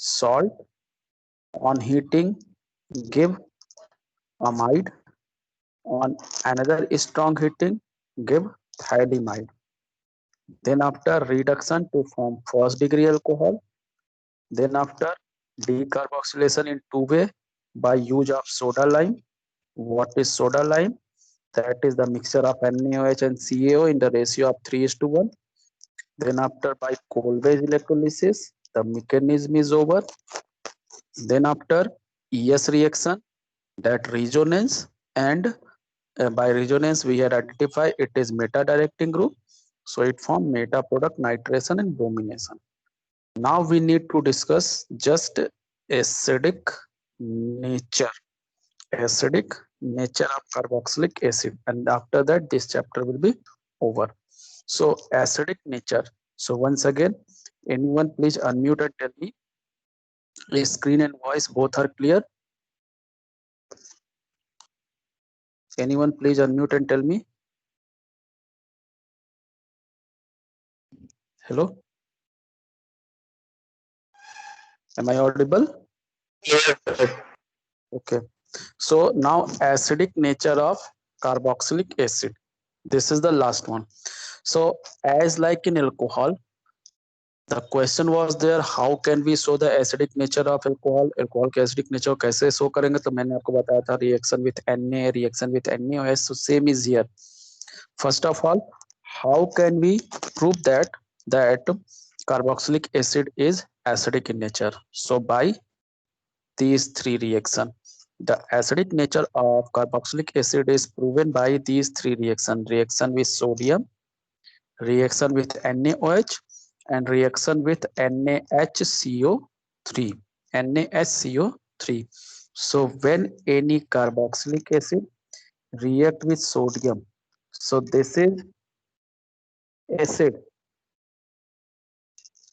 salt, on heating give amide, on another strong heating give thioamide. Then after reduction to form first degree alcohol. Then after decarboxylation in two way by use of soda lime. What is soda lime? That is the mixture of NaOH and CaO in the ratio of 3:1. Then after by coal-based electrolysis, the mechanism is over. Then after ES reaction, that resonance, and by resonance we had identified it is meta directing group. So it form meta product nitration and bromination. Now we need to discuss just acidic nature, acidic nature of carboxylic acid, and after that this chapter will be over. So acidic nature. So once again, anyone please unmute and tell me, screen and voice both are clear? Anyone please unmute and tell me. Hello, am I audible? Yes. Okay. So now acidic nature of carboxylic acid. This is the last one. So as like in alcohol, the question was there, how can we show the acidic nature of alcohol? Alcohol के acidic nature कैसे show करेंगे? तो मैंने आपको बताया था reaction with Na, reaction with NaOH. So same is here. First of all, how can we prove that carboxylic acid is acidic in nature? So by these three reactions. The acidic nature of carboxylic acid is proven by these three reactions: reaction with sodium, reaction with NaOH, and reaction with NaHCO3. NaHCO3. So when any carboxylic acid react with sodium, so this is acid.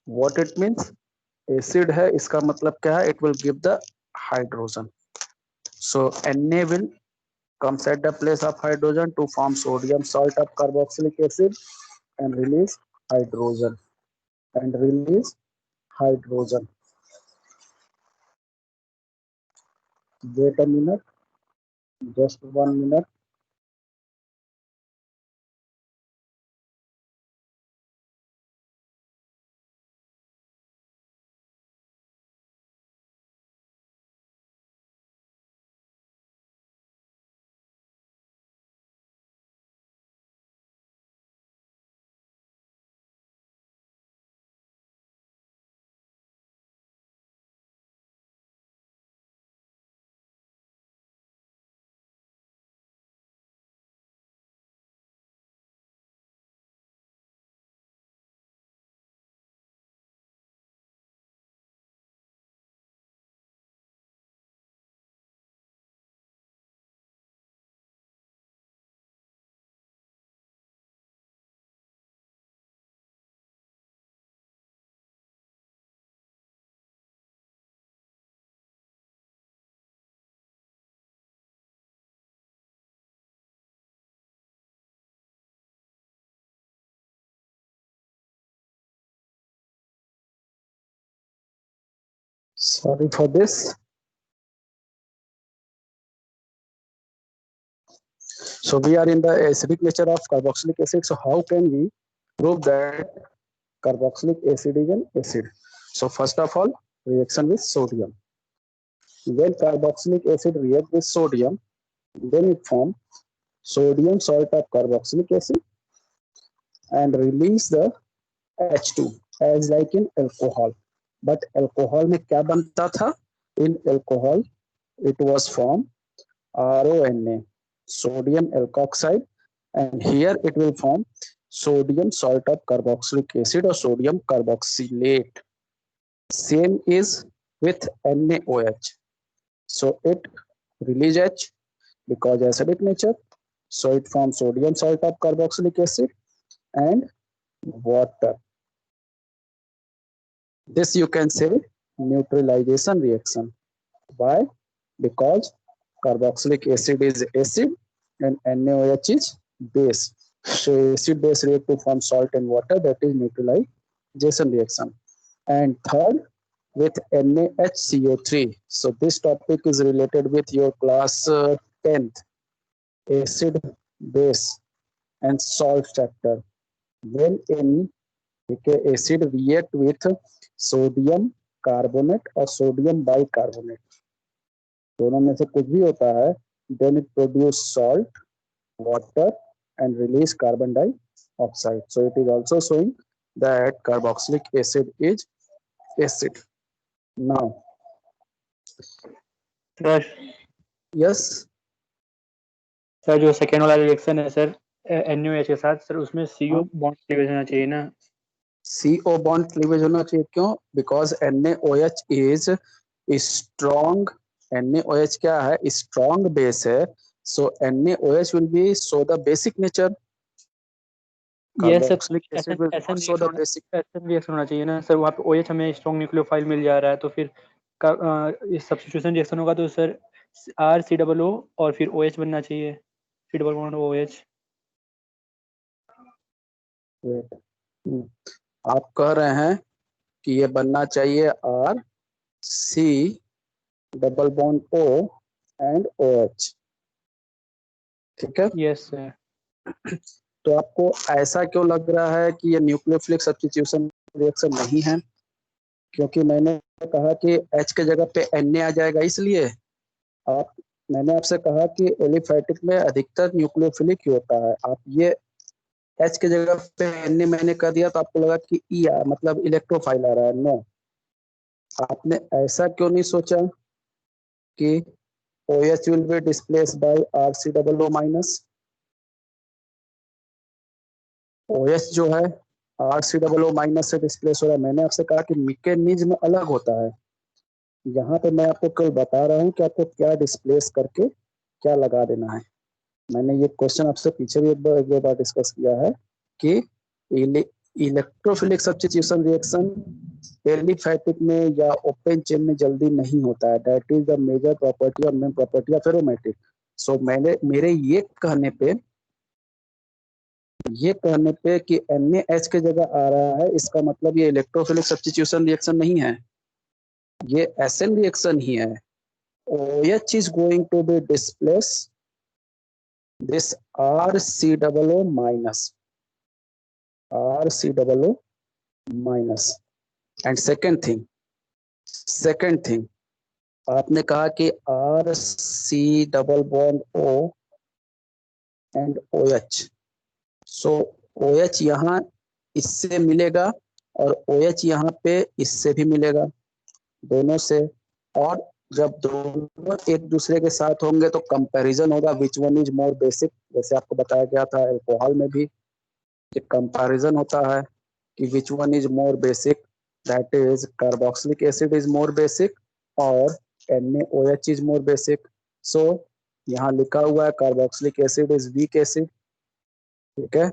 What it means? Acid है, इसका मतलब क्या है? It will give the hydrogen. So Na will comes at the place of hydrogen to form sodium salt of carboxylic acid and release hydrogen. Wait a minute, just 1 minute. Sorry for this. So we are in the acidic nature of carboxylic acid. So how can we prove that carboxylic acid is an acid? So first of all, reaction with sodium. When carboxylic acid react with sodium, then it forms sodium salt of carboxylic acid and release the H2 as like in alcohol. But alcohol में क्या बनता था? In alcohol, it was formed RONA, sodium alkoxide, and here it will form sodium salt of carboxylic acid or sodium carboxylate. Same is with NaOH. So it release H because acidic nature. So it forms sodium salt of carboxylic acid and water. This you can say neutralization reaction. Why? Because carboxylic acid is acid and NaOH is base. So acid base react to form salt and water, that is neutralization reaction. And third, with NaHCO3. So this topic is related with your class 10th acid, base and salt chapter. When any acid react with sodium carbonate or sodium bicarbonate, दोनों में से कुछ भी होता है, then it produce salt, water and release carbon dioxide. So it is also showing that carboxylic acid is acid. Now, sir yes, sir जो second वाला reaction है सर NaOH के साथ, सर उसमें CO बॉन्ड क्लीवेज होना चाहिए ना? CO bond cleavage होना चाहिए, क्यों? Because NaOH is strong. NaOH क्या है? Strong base है. So NaOH will be show the basic nature. ये sir Carboxylic acid will not show the basic. ऐसा रिएक्शन होना चाहिए ना सर, वहाँ पे OH हमें स्ट्रॉन्ग न्यूक्लियोफाइल मिल जा रहा है, तो फिर सब्स्टिट्यूशन रिएक्शन होगा तो सर RCOO और फिर OH बनना चाहिए, C डबल बॉन्ड OH। आप कह रहे हैं कि ये बनना चाहिए RC double bond O and OH, ठीक है? Yes sir. तो आपको ऐसा क्यों लग रहा है कि ये न्यूक्लियोफिलिक सब्स्टिट्यूशन रिएक्शन नहीं है? क्योंकि मैंने कहा कि H के जगह पे Na आ जाएगा, इसलिए मैंने आपसे कहा कि एलिफैटिक में अधिकतर न्यूक्लियोफिलिक ही होता है। आप ये H के जगह पे Na मैंने कर दिया तो आपको लगा कि E मतलब इलेक्ट्रोफाइल आ रहा है। नो, आपने ऐसा क्यों नहीं सोचा कि OH will be displaced by RCOO minus? OH जो है RCOO माइनस से डिस्प्लेस हो रहा है। मैंने आपसे कहा कि मैकेनिज्म अलग होता है, यहाँ पे मैं आपको कल बता रहा हूँ कि आपको क्या डिस्प्लेस करके क्या लगा देना है। मैंने ये क्वेश्चन आपसे पीछे भी एक बार डिस्कस किया है कि इलेक्ट्रोफिलिक सब्स्टिट्यूशन रिएक्शन एलिफैटिक में या ओपन चेन में जल्दी नहीं होता है। That is the major property और main property of aromatic. So मेरे ये कहने पे कि NaH के जगह आ रहा है, इसका मतलब ये इलेक्ट्रोफिलिक सब्स्टिट्यूशन रिएक्शन नहीं है, ये SN रिएक्शन ही है। OH is going to be displace this RCOO minus and second thing आपने कहा कि RC double bond O and OH, so OH यहाँ इससे मिलेगा और OH यहाँ पे इससे भी मिलेगा, दोनों से। और जब दोनों एक दूसरे के साथ होंगे तो कंपैरिजन होगा, which one is more basic. जैसे आपको बताया गया था अल्कोहल में भी कंपैरिजन होता है कि which one is more basic, that is carboxylic acid is more basic और NaOH इज मोर बेसिक। सो यहाँ लिखा हुआ है carboxylic acid is weak acid, ठीक है?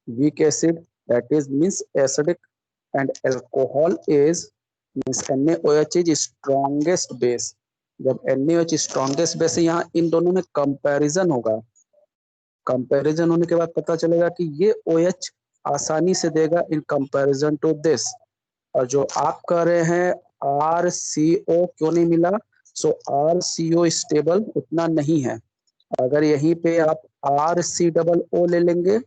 Weak acid that is means acidic and alcohol is means NaOH is strongest base. जब NaOH strongest base है, यहाँ इन दोनों में कंपैरिजन होगा। कंपैरिजन होने के बाद पता चलेगा कि ये OH आसानी से देगा इन कंपैरिजन टू दिस। और जो आप कह रहे हैं RCO क्यों नहीं मिला, सो RCO स्टेबल उतना नहीं है। अगर यहीं पे आप RCOO ले लेंगे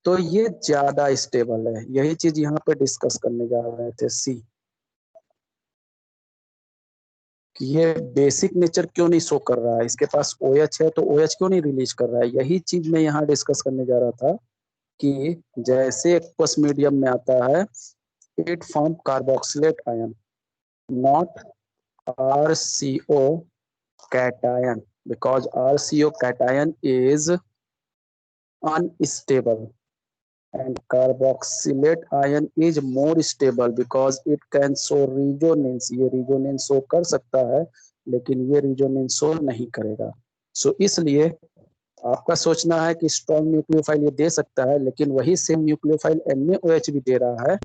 तो ये ज्यादा स्टेबल है। यही चीज यहाँ पे डिस्कस करने जा रहे थे सी, कि ये बेसिक नेचर क्यों नहीं शो कर रहा है, इसके पास OH है तो OH क्यों नहीं रिलीज कर रहा है। यही चीज मैं यहाँ डिस्कस करने जा रहा था कि जैसे एक्वस मीडियम में आता है it form carboxylate ion, not RCO cation, because RCO cation is unstable and carboxylate ion is more stable because it can show resonance। ये resonance show कर सकता है लेकिन ये resonance show नहीं करेगा। सो इसलिए आपका सोचना है कि स्ट्रॉन्ग न्यूक्लियोफाइल ये दे सकता है, लेकिन वही सेम न्यूक्लियोफाइल NaOH भी दे रहा है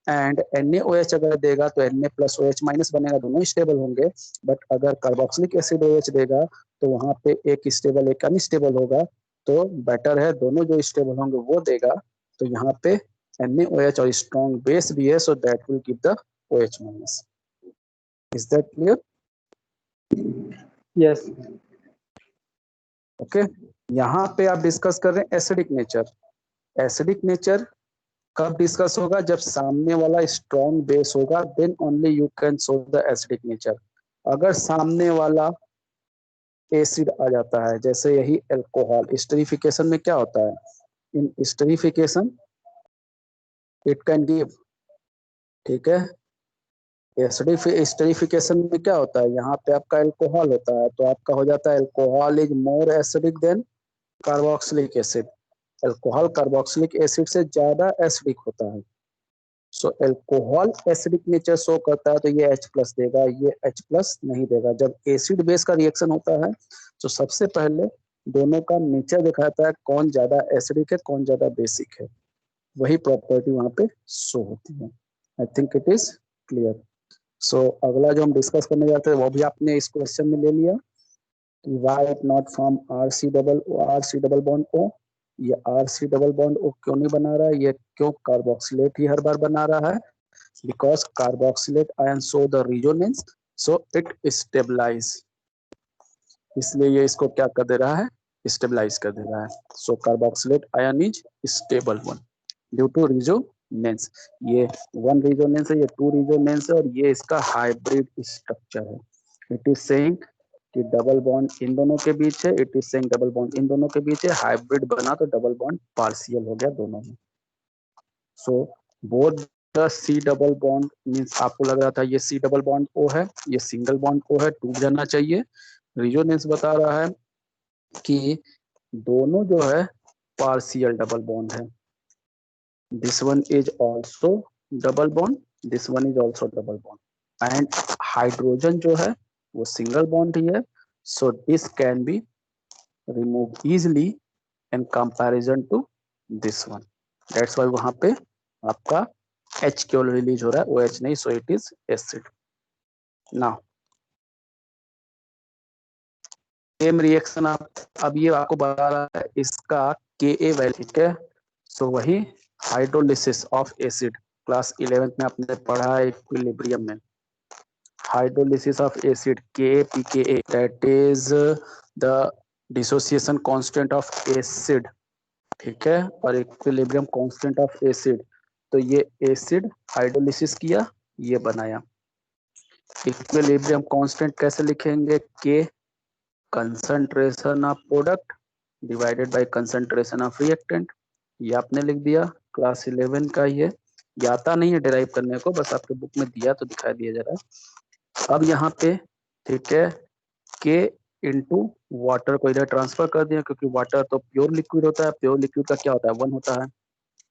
एंड NaOH अगर देगा तो Na प्लस OH माइनस बनेगा, दोनों स्टेबल होंगे। बट अगर कार्बोक्सिलिक एसिड OH देगा तो वहां पे एक स्टेबल एक अनस्टेबल होगा, तो बेटर है दोनों जो स्टेबल होंगे वो देगा। तो यहाँ पे NaOH और स्ट्रॉन्ग बेस भी है, so that will give the OH minus. Is that clear? Yes. Okay, यहाँ पे आप डिस्कस कर रहे हैं एसिडिक नेचर। एसिडिक नेचर कब डिस्कस होगा? जब सामने वाला स्ट्रॉन्ग बेस होगा, then only you can show the acidic nature. अगर सामने वाला एसिड आ जाता है, जैसे यही एल्कोहल, स्टेरिफिकेशन में क्या होता है? इन स्टेरिफिकेशन इट कैन गिव, ठीक है, स्टेरिफिकेशन में क्या होता है? यहाँ पे आपका एल्कोहल होता है, तो आपका हो जाता है alcohol is more acidic then carboxylic acid. Alcohol carboxylic acid से ज्यादा एसिडिक होता है। सो एल्कोहल एसिडिक नेचर शो करता है, तो ये H प्लस देगा, ये H प्लस नहीं देगा। जब एसिड बेस का रिएक्शन होता है तो सबसे पहले दोनों का नेचर दिखाता है, कौन ज्यादा एसिडिक है, कौन ज्यादा बेसिक है। वही प्रॉपर्टी वहां पे शो होती है। I think it is clear. So अगला जो हम डिस्कस करने जाते हैं वो भी आपने इस क्वेश्चन में ले लिया कि why it not form R C double bond O. ये R C double bond O क्यों नहीं बना रहा है? ये क्यों कार्बोक्सिलेट ही हर बार बना रहा है? Because carboxylate ion show the resonance, so it stabilise. इसलिए ये इसको क्या कर दे रहा है? स्टेबलाइज कर दे रहा है। So carboxylate ion is stable one due to resonance. ये वन रिजोनेंस है, ये टू रिजोनेंस है, और ये इसका हाइब्रिड स्ट्रक्चर है। इट इज सेइंग कि डबल बॉन्ड इन दोनों के बीच है, it is saying double bond इन दोनों के बीच है। हाइब्रिड बना तो डबल बॉन्ड पार्शियल हो गया दोनों में। So both the C double bond means, आपको लग रहा था ये सी डबल बॉन्ड ओ है, ये सिंगल बॉन्ड ओ है, टूट जाना चाहिए। रिजोनेंस बता रहा है कि दोनों जो है पार्शियल डबल बॉन्ड है। This one is also double bond, this one is also double bond, and hydrogen जो है वो सिंगल बॉन्ड ही है। So this can be remove easily in comparison to this one. That's why वहां पे आपका H केवल रिलीज हो रहा है, OH नहीं। So it is acid. Now same reaction आप, अब ये आपको बता रहा है इसका Ka वैल्यू, ठीक है। सो वही hydrolysis of acid, class 11th में आपने पढ़ा है इक्विलिब्रियम में। Hydrolysis of acid KPKA, that is the dissociation constant of acid, ठीक है, और इक्विलिब्रियम कांस्टेंट ऑफ एसिड। तो ये एसिड हाइड्रोलिसिस किया, ये बनाया। इक्विलिब्रियम कांस्टेंट कैसे लिखेंगे? K concentration of product divided by concentration of reactant. ये आपने लिख दिया, क्लास 11 का। ये आता नहीं है डिराइव करने को, बस आपके बुक में दिया तो दिखा दिया जरा। अब यहाँ पे, ठीक है, K इंटू वाटर को इधर ट्रांसफर कर दिया, क्योंकि वाटर तो प्योर लिक्विड होता है। प्योर लिक्विड का क्या होता है? 1 होता है।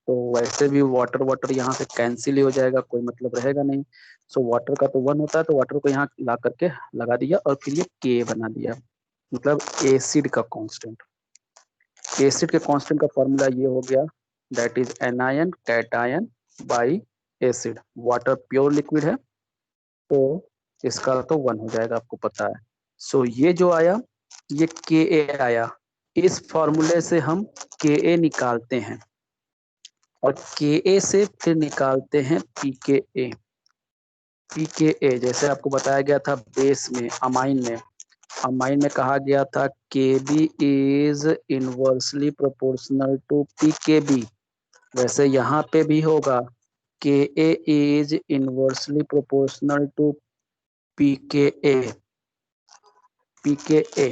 तो वैसे भी वाटर वाटर यहाँ से कैंसिल ही हो जाएगा, कोई मतलब रहेगा नहीं। सो वाटर का तो 1 होता है, तो वाटर को यहाँ ला करके लगा दिया, और फिर ये K बना दिया, मतलब एसिड का कांस्टेंट। एसिड के कांस्टेंट का फॉर्मूला ये हो गया, that is anion cation by acid. Water pure liquid है, तो इसका तो 1 हो जाएगा, आपको पता है। सो ये जो आया, ये Ka आया। इस फॉर्मूले से हम Ka निकालते हैं, और Ka से फिर निकालते हैं pKa। pKa जैसे आपको बताया गया था बेस में, अमाइन में। अमाइन में कहा गया था Kb is inversely proportional to pKb। वैसे यहाँ पे भी होगा, Ka is inversely proportional to pKa। pKa,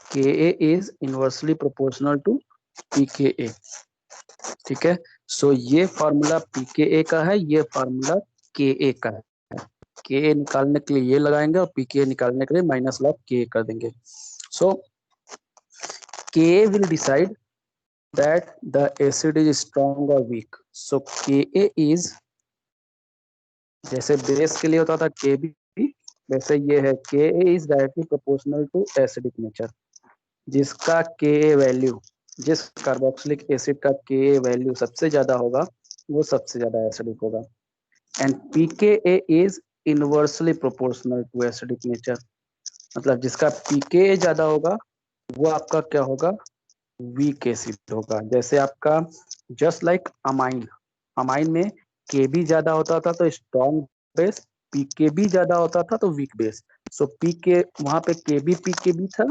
Ka is inversely proportional to pKa, ठीक है। सो ये फार्मूला pKa का है, ये फार्मूला Ka का है। Ka निकालने के लिए ये लगाएंगे, और pKa निकालने के लिए माइनस लॉग Ka कर देंगे। सो Ka will decide that the acid is strong or weak. So Ka is, जैसे बेस के लिए होता था Kb, वैसे ये है Ka is directly proportional to acidic nature। जिसका Ka वैल्यू, जिस कार्बोक्सिलिक एसिड का Ka वैल्यू सबसे ज्यादा होगा, वो सबसे ज्यादा एसिडिक होगा। And pKa is inversely proportional to acidic nature, मतलब जिसका pKa ज्यादा होगा वो आपका क्या होगा? वीक एसिड होगा। जैसे आपका जस्ट लाइक अमाइन, अमाइन में Kb ज्यादा होता था तो स्ट्रॉन्ग बेस, पीकेबी ज्यादा होता था तो वीक बेस। सो पीके वहां पे केबी पीकेबी था,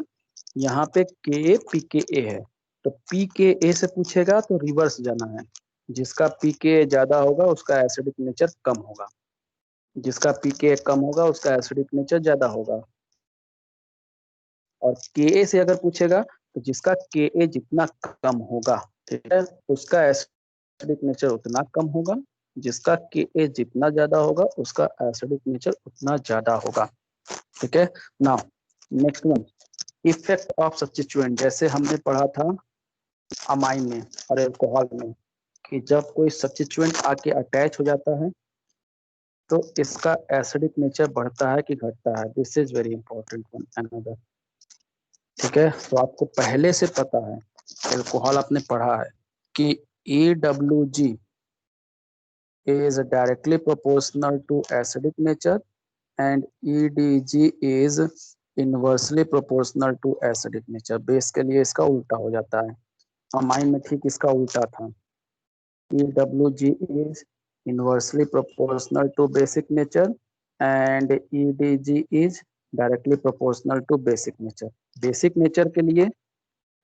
यहाँ पे के पीके है। तो पीके से पूछेगा तो रिवर्स जाना है, जिसका पीके ज्यादा होगा उसका एसिडिक नेचर कम होगा, जिसका पीके कम होगा उसका एसिडिक नेचर ज्यादा होगा। और के से अगर पूछेगा तो जिसका के जितना कम होगा, ठीक है, उसका एसिडिक नेचर उतना कम होगा, जिसका के जितना ज्यादा होगा उसका एसिडिक नेचर उतना ज्यादा होगा। ठीक है। Now next one, effect of substituent. जैसे हमने पढ़ा था अमाइन में और एल्कोहल में कि जब कोई सब्स्टिट्यूएंट आके अटैच हो जाता है तो इसका एसिडिक नेचर बढ़ता है कि घटता है। This is very important one another. ठीक है, तो आपको पहले से पता है, एल्कोहल आपने पढ़ा है कि EWG is directly proportional to acidic nature and EDG is inversely proportional to acidic nature। Base के लिए इसका उल्टा हो जाता है, अमाइन में ठीक इसका उल्टा था। EWG is inversely proportional to basic nature and EDG is directly proportional to basic nature। Basic nature के लिए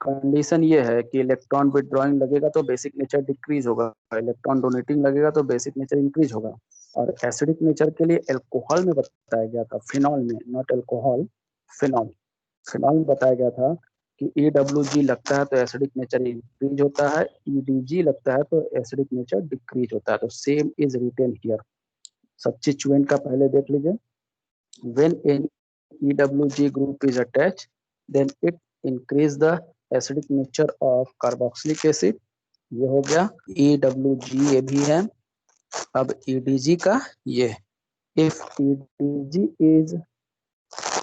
कंडीशन ये है कि इलेक्ट्रॉन विथड्रॉइंग लगेगा तो बेसिक नेचर डिक्रीज होगा, इलेक्ट्रॉन डोनेटिंग लगेगा तो बेसिक नेचर इंक्रीज होगा। और एसिडिक नेचर के लिए एल्कोहल में बताया गया था, फिनॉल में, नॉट एल्कोहल, फिनॉल, फिनॉल में बताया गया था कि EWG लगता है तो एसिडिक नेचर इंक्रीज होता है, EDG लगता है तो एसिडिक नेचर डिक्रीज होता है। तो same is written here. Substituent का पहले देख लीजिए, when an EWG group is attached then it increase the acidic nature of carboxylic acid। ये हो गया EWG, ये भी है। अब EDG का ये, if EDG is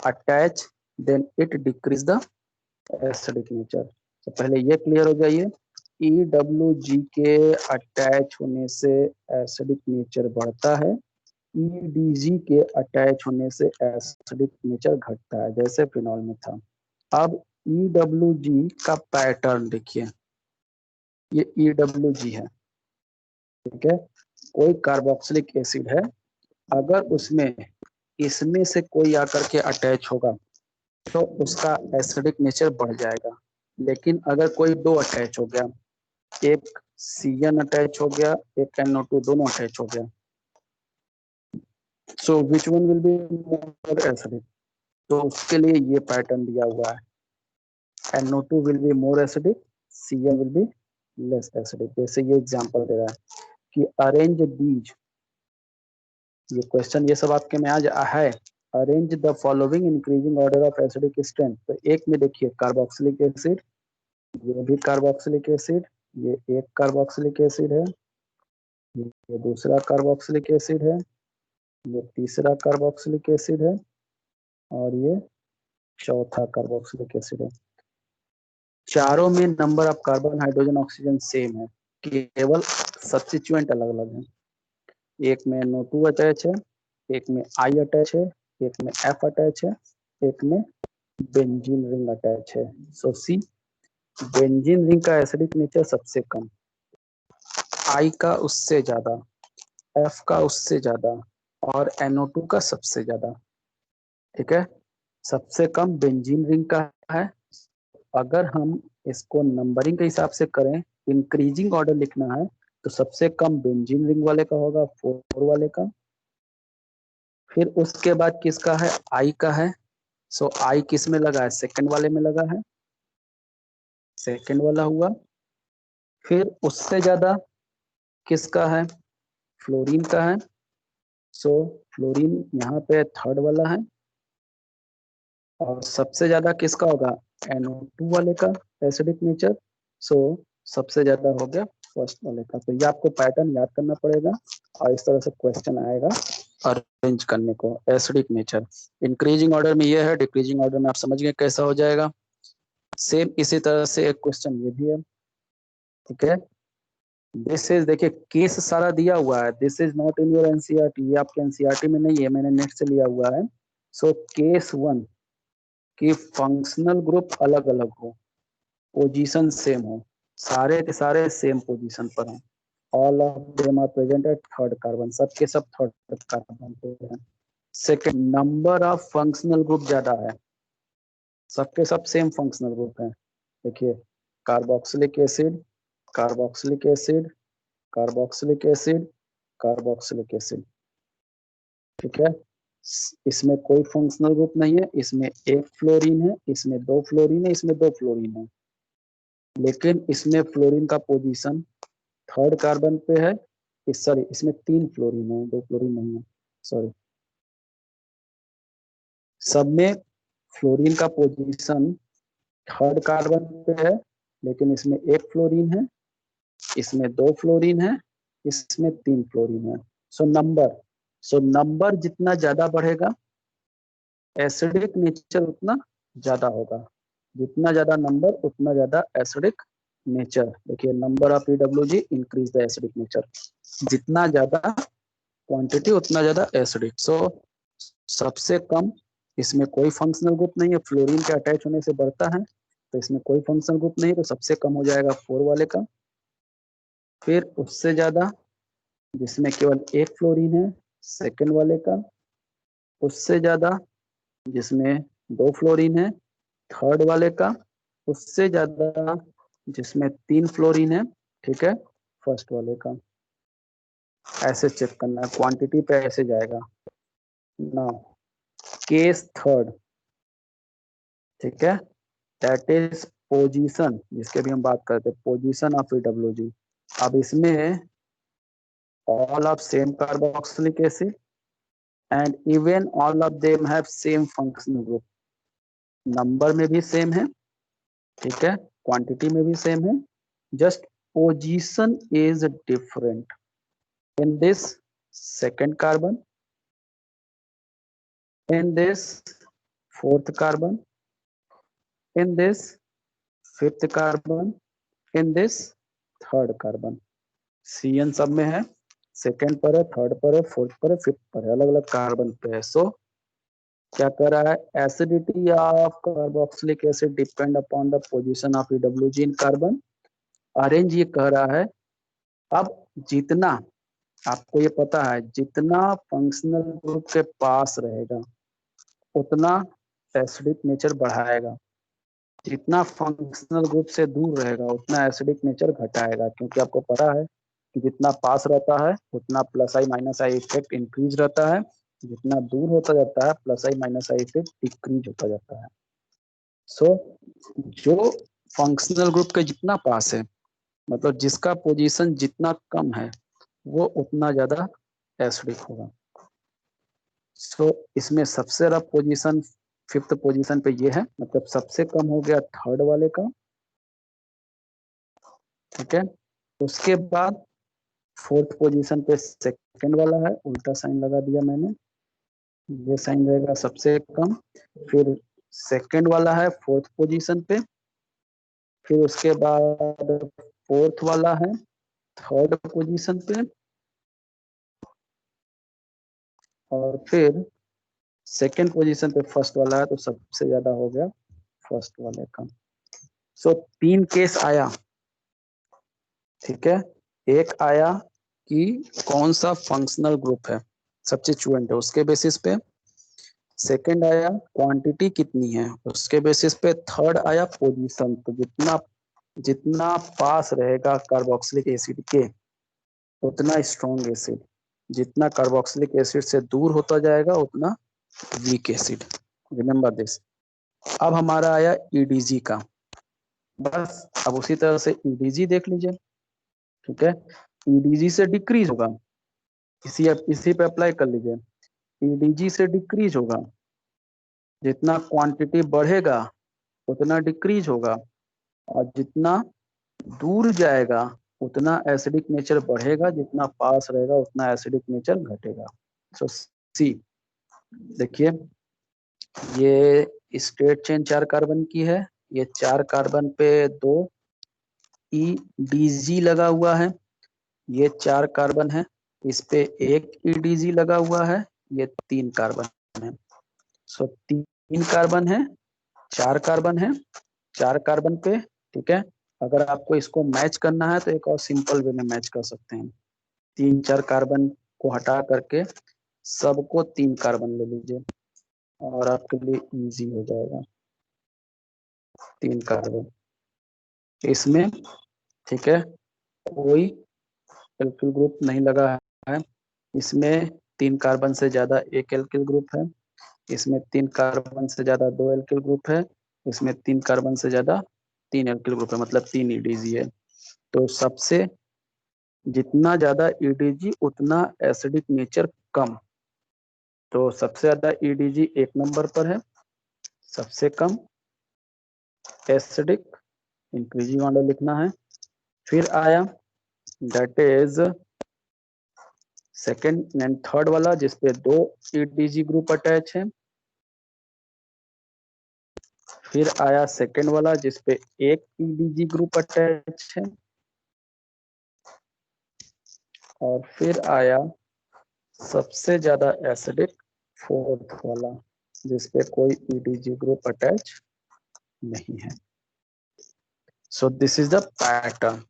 attached then it decrease the acidic nature। तो पहले ये क्लियर हो जाइए, EWG के अटैच होने से एसिडिक नेचर बढ़ता है, EDG के अटैच होने से एसिडिक नेचर घटता है, जैसे फिनॉल में था। अब EWG का पैटर्न देखिए, ये EWG है, ठीक है, कोई कार्बोक्सिलिक एसिड है, अगर उसमें इसमें से कोई आकर के अटैच होगा तो उसका एसिडिक नेचर बढ़ जाएगा। लेकिन अगर कोई दो अटैच हो गया, एक CN अटैच हो गया, एक NO2, दोनों अटैच हो गया, so which one will be more acidic? तो उसके लिए ये पैटर्न दिया हुआ है, NO2 will be more acidic, CN will be less acidic। जैसे ये एग्जांपल दे रहा है कि अरेंज दीज, ये क्वेश्चन ये सब आपके में आज है, arrange the following increasing order of acidic strength. तो एक में देखिए कार्बोक्सिलिक एसिड, ये भी कार्बोक्सिलिक एसिड, ये एक कार्बोक्सिलिक एसिड है, ये दूसरा कार्बोक्सिलिक एसिड है, ये तीसरा कार्बोक्सिलिक एसिड है और ये चौथा कार्बोक्सिलिक एसिड है। चारों में number of carbon, hydrogen, oxygen same है, केवल सब्स्टिट्यूएंट अलग अलग है। एक में NO2 अटैच है, एक में I अटैच है, एक में F अटैच है, एक में बेंजीन रिंग अटैच है। सो सी, बेंजीन रिंग का एसिडिक नेचर सबसे कम, I का उससे ज्यादा, F का उससे ज्यादा और NO2 का सबसे ज्यादा। ठीक है, सबसे कम बेंजीन रिंग का है। अगर हम इसको नंबरिंग के हिसाब से करें, इंक्रीजिंग ऑर्डर लिखना है तो सबसे कम बेंजीन रिंग वाले का होगा, 4 वाले का। फिर उसके बाद किसका है? आई का है। सो आई किस में लगा है? सेकंड वाले में लगा है, सेकंड वाला हुआ। फिर उससे ज्यादा किसका है? फ्लोरीन का है। सो फ्लोरीन यहाँ पे थर्ड वाला है। और सबसे ज्यादा किसका होगा? NO2 वाले का एसिडिक नेचर। सो सबसे ज्यादा हो गया फर्स्ट वाले का। तो ये आपको पैटर्न याद करना पड़ेगा और इस तरह से क्वेश्चन आएगा अरेंज करने को, एसिडिक नेचर। इंक्रीजिंग ऑर्डर में ये है, डिक्रीजिंग ऑर्डर में आप समझ गए कैसा हो जाएगा। सेम इसी तरह से एक क्वेश्चन ये भी है। ठीक है, दिस इज, देखिए केस सारा दिया हुआ है, this is not in your NCERT, ये आपके एनसीईआरटी में नहीं है, मैंने नेट से लिया हुआ है। सो केस 1 कि फंक्शनल ग्रुप अलग अलग हो, पोजीशन सेम हो, सारे के सारे सेम पोजीशन पर हो, all of them are present at third carbon, सबके सब थर्ड कार्बन पे हैं। Second, number of functional group ज्यादा है, सबके सब सेम फंक्शनल ग्रुप है। देखिए, carboxylic acid, carboxylic acid, carboxylic acid, carboxylic acid, ठीक है। इसमें कोई फंक्शनल ग्रुप नहीं है, इसमें एक फ्लोरीन है, इसमें दो फ्लोरीन है, इसमें दो फ्लोरीन है, लेकिन इसमें फ्लोरीन का पोजीशन थर्ड कार्बन पे है। सॉरी, इसमें तीन फ्लोरीन है, दो फ्लोरीन नहीं है, सॉरी। सब में फ्लोरीन का पोजीशन थर्ड कार्बन पे है, लेकिन इसमें एक फ्लोरीन है, इसमें दो फ्लोरीन है, इसमें तीन फ्लोरीन है। सो नंबर जितना ज्यादा बढ़ेगा, एसिडिक नेचर उतना ज्यादा होगा। जितना ज्यादा नंबर उतना ज्यादा एसिडिक नेचर। देखिए, number of PWG increase the acidic nature, जितना ज्यादा क्वांटिटी उतना ज्यादा एसिडिक। सो सबसे कम, इसमें कोई फंक्शनल ग्रुप नहीं है, फ्लोरीन के अटैच होने से बढ़ता है, तो इसमें कोई फंक्शनल ग्रुप नहीं, तो सबसे कम हो जाएगा 4 वाले का। फिर उससे ज्यादा, जिसमें केवल एक फ्लोरीन है, सेकेंड वाले का। उससे ज्यादा, जिसमें दो फ्लोरीन है, थर्ड वाले का। उससे ज्यादा, जिसमें तीन फ्लोरीन है, ठीक है, फर्स्ट वाले का। ऐसे चेक करना है, क्वांटिटी पे ऐसे जाएगा ना। केस थर्ड, ठीक है, दैट इज पोजीशन, जिसके भी हम बात करते हैं, पोजीशन ऑफ पीडब्ल्यूजी। अब इसमें all of same carboxylic acid and even all of them have same functional group, number में भी सेम है, ठीक है, क्वांटिटी में भी सेम है, just position is different. In this second carbon, in this fourth carbon, in this fifth carbon, in this third carbon. CN सब में है, सेकेंड पर है, थर्ड पर है, फोर्थ पर है, फिफ्थ पर है, अलग अलग कार्बन पे है। सो क्या कर रहा है, acidity of carboxylic acid depend upon the position of PWG in carbon. Orange ये कह रहा है, अब जितना, आपको ये पता है, जितना फंक्शनल ग्रुप के पास रहेगा उतना एसिडिक नेचर बढ़ाएगा, जितना फंक्शनल ग्रुप से दूर रहेगा उतना एसिडिक नेचर घटाएगा, क्योंकि आपको पता है कि जितना पास रहता है उतना plus I minus I effect increase रहता है, जितना दूर होता जाता है plus I minus I effect decrease होता जाता है। सो जो फंक्शनल ग्रुप के जितना पास है, मतलब जिसका पोजीशन जितना कम है, वो उतना ज्यादा एसिडिक होगा। सो इसमें सबसे रफ पोजीशन फिफ्थ पोजीशन पे ये है, मतलब सबसे कम हो गया थर्ड वाले का, ठीक है। उसके बाद फोर्थ पोजीशन पे सेकंड वाला है, उल्टा साइन लगा दिया मैंने, ये साइन रहेगा सबसे कम। फिर सेकंड वाला है फोर्थ पोजीशन पे, फिर उसके बाद फोर्थ वाला है थर्ड पोजीशन पे, और फिर सेकंड पोजीशन पे फर्स्ट वाला है, तो सबसे ज्यादा हो गया फर्स्ट वाले का। सो तीन केस आया, ठीक है। एक आया कि कौन सा फंक्शनल ग्रुप है, सब्स्टिट्यूएंट है, उसके बेसिस पे। सेकंड आया क्वांटिटी कितनी है, उसके बेसिस पे। थर्ड आया पोजीशन, तो जितना जितना पास रहेगा कार्बोक्सिलिक एसिड के उतना स्ट्रॉन्ग एसिड, जितना कार्बोक्सिलिक एसिड से दूर होता जाएगा उतना वीक एसिड। Remember this. अब हमारा आया ईडीजी का, बस अब उसी तरह से ईडीजी देख लीजिए, ठीक है। ईडीजी से डिक्रीज होगा, इसी पे अप्लाई कर लीजिए। ईडीजी से डिक्रीज होगा, जितना क्वांटिटी बढ़ेगा उतना डिक्रीज होगा, और जितना दूर जाएगा उतना एसिडिक नेचर बढ़ेगा, जितना पास रहेगा उतना एसिडिक नेचर घटेगा। सो सी, देखिए, ये स्ट्रेट चेन 4 कार्बन की है, ये 4 कार्बन पे 2 ईडीजी लगा हुआ है, ये 4 कार्बन है, इस पे एक ईडीजी लगा हुआ है, ये 3 कार्बन है। सो 3 कार्बन है, 4 कार्बन है, 4 कार्बन पे, ठीक है। अगर आपको इसको मैच करना है तो एक और सिंपल वे में मैच कर सकते हैं, 3 4 कार्बन को हटा करके सबको 3 कार्बन ले लीजिए और आपके लिए इजी हो जाएगा। 3 कार्बन इसमें, ठीक है, कोई एल्किल ग्रुप नहीं लगा है। इसमें 3 कार्बन से ज्यादा एक एल्किल ग्रुप है, इसमें 3 कार्बन से ज्यादा 2 एल्किल ग्रुप है, इसमें 3 कार्बन से ज्यादा 3 एल्किल ग्रुप है, मतलब 3 ईडीजी है। तो सबसे जितना ज्यादा ईडीजी उतना एसिडिक नेचर कम। तो सबसे ज्यादा ईडीजी 1 नंबर पर है, सबसे कम एसिडिक इंक्रीजिंग ऑर्डर लिखना है। फिर आया that is second and third वाला जिसपे 2 ईडीजी ग्रुप अटैच है। फिर आया सेकेंड वाला जिसपे 1 ईडीजी ग्रुप अटैच है। और फिर आया सबसे ज्यादा एसिडिक फोर्थ वाला जिसपे कोई ईडीजी ग्रुप अटैच नहीं है। So this is the pattern.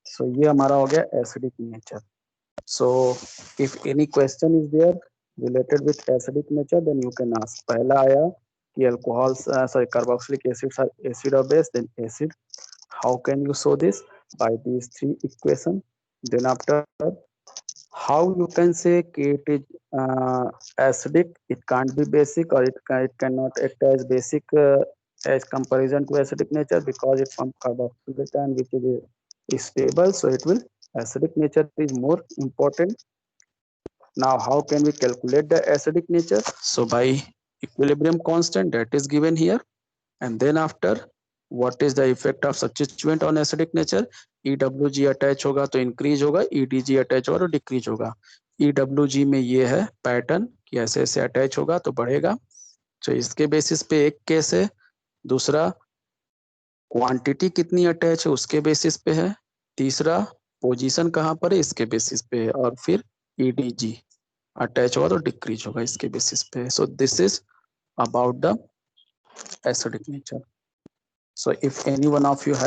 So ये हमारा हो गया acidic nature. So if any question is there related with acidic nature then you can ask. पहला आया कि alcohols sorry carboxylic acids are acid और base, then acid, how can you show this by these 3 equation। then after how you can say it is acidic, it can't be basic or it cannot act as basic as comparison to acidic nature because it from carboxylic ion which is stable, so it will acidic nature is more important. Now how can we calculate the acidic nature? So by equilibrium constant that is given here, and then after what is the effect of substituent on acidic nature? EWG attach होगा तो increase होगा, EDG attach होगा तो decrease होगा। EWG में ये है pattern कि ऐसे ऐसे अटैच होगा तो बढ़ेगा। तो इसके बेसिस पे एक केस है। दूसरा क्वांटिटी कितनी अटैच है उसके बेसिस पे है। तीसरा पोजीशन कहाँ पर है इसके बेसिस पे है। और फिर EDG अटैच होगा तो डिक्रीज होगा इसके बेसिस पे। सो this is about the acidic nature. So if any one of you have